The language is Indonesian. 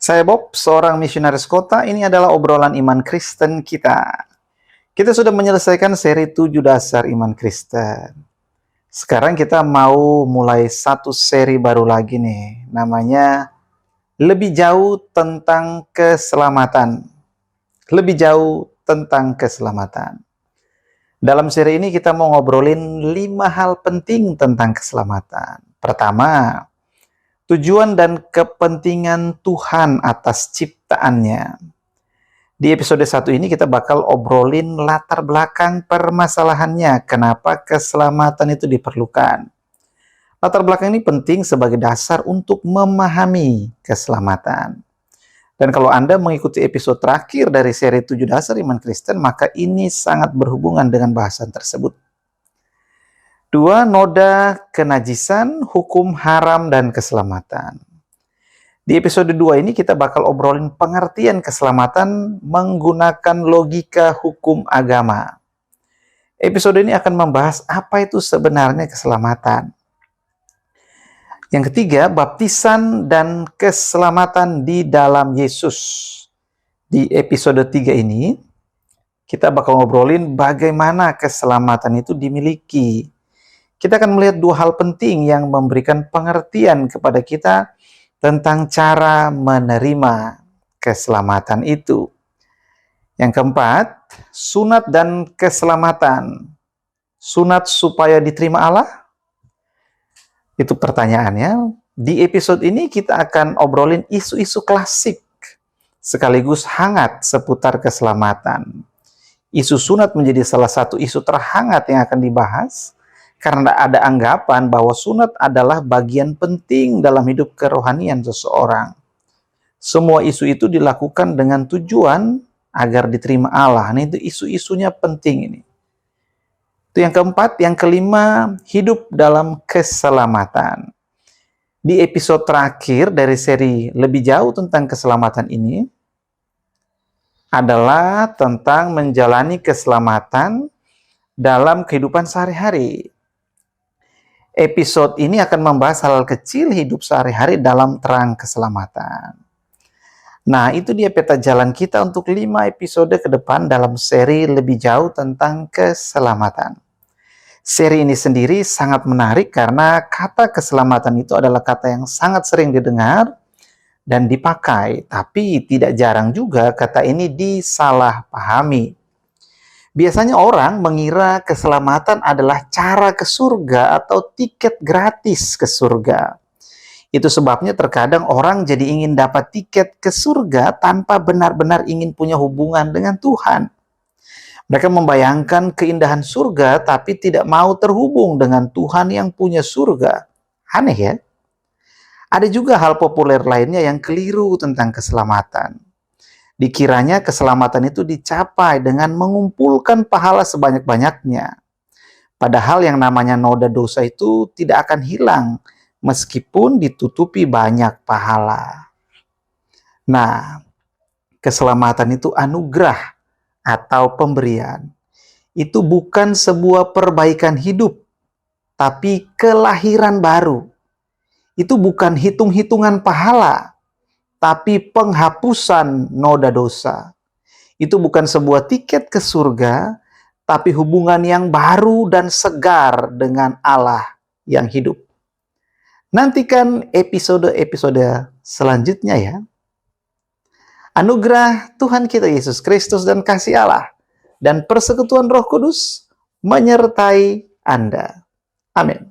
Saya Bob, seorang misionaris kota. Ini adalah obrolan iman Kristen kita. Kita sudah menyelesaikan seri 7 dasar iman Kristen. Sekarang kita mau mulai satu seri baru lagi nih. Namanya Lebih Jauh Tentang Keselamatan. Lebih Jauh Tentang Keselamatan. Dalam seri ini kita mau ngobrolin 5 hal penting tentang keselamatan. Pertama, tujuan dan kepentingan Tuhan atas ciptaannya. Di episode 1 ini kita bakal obrolin latar belakang permasalahannya, kenapa keselamatan itu diperlukan. Latar belakang ini penting sebagai dasar untuk memahami keselamatan. Dan kalau Anda mengikuti episode terakhir dari seri 7 dasar iman Kristen, maka ini sangat berhubungan dengan bahasan tersebut. 2. Noda kenajisan, hukum haram, dan keselamatan. Di episode 2 ini kita bakal obrolin pengertian keselamatan menggunakan logika hukum agama. Episode ini akan membahas apa itu sebenarnya keselamatan. Yang ketiga, baptisan dan keselamatan di dalam Yesus. Di episode 3 ini, kita bakal ngobrolin bagaimana keselamatan itu dimiliki. Kita akan melihat 2 hal penting yang memberikan pengertian kepada kita tentang cara menerima keselamatan itu. Yang keempat, sunat dan keselamatan. Sunat supaya diterima Allah? Itu pertanyaannya. Di episode ini kita akan obrolin isu-isu klasik sekaligus hangat seputar keselamatan. Isu sunat menjadi salah satu isu terhangat yang akan dibahas karena ada anggapan bahwa sunat adalah bagian penting dalam hidup kerohanian seseorang. Semua isu itu dilakukan dengan tujuan agar diterima Allah. Nah, itu isu-isunya penting ini. Itu yang keempat. Yang kelima, hidup dalam keselamatan. Di episode terakhir dari seri Lebih Jauh Tentang Keselamatan ini adalah tentang menjalani keselamatan dalam kehidupan sehari-hari. Episode ini akan membahas hal kecil hidup sehari-hari dalam terang keselamatan. Nah, itu dia peta jalan kita untuk 5 episode ke depan dalam seri Lebih Jauh Tentang Keselamatan. Seri ini sendiri sangat menarik karena kata keselamatan itu adalah kata yang sangat sering didengar dan dipakai, tapi tidak jarang juga kata ini disalahpahami. Biasanya orang mengira keselamatan adalah cara ke surga atau tiket gratis ke surga. Itu sebabnya terkadang orang jadi ingin dapat tiket ke surga tanpa benar-benar ingin punya hubungan dengan Tuhan. Mereka membayangkan keindahan surga tapi tidak mau terhubung dengan Tuhan yang punya surga. Aneh ya? Ada juga hal populer lainnya yang keliru tentang keselamatan. Dikiranya keselamatan itu dicapai dengan mengumpulkan pahala sebanyak-banyaknya. Padahal yang namanya noda dosa itu tidak akan hilang meskipun ditutupi banyak pahala. Nah, keselamatan itu anugerah atau pemberian. Itu bukan sebuah perbaikan hidup, tapi kelahiran baru. Itu bukan hitung-hitungan pahala, tapi penghapusan noda dosa. Itu bukan sebuah tiket ke surga, tapi hubungan yang baru dan segar dengan Allah yang hidup. Nantikan episode-episode selanjutnya ya. Anugerah Tuhan kita Yesus Kristus dan kasih Allah dan persekutuan Roh Kudus menyertai Anda. Amin.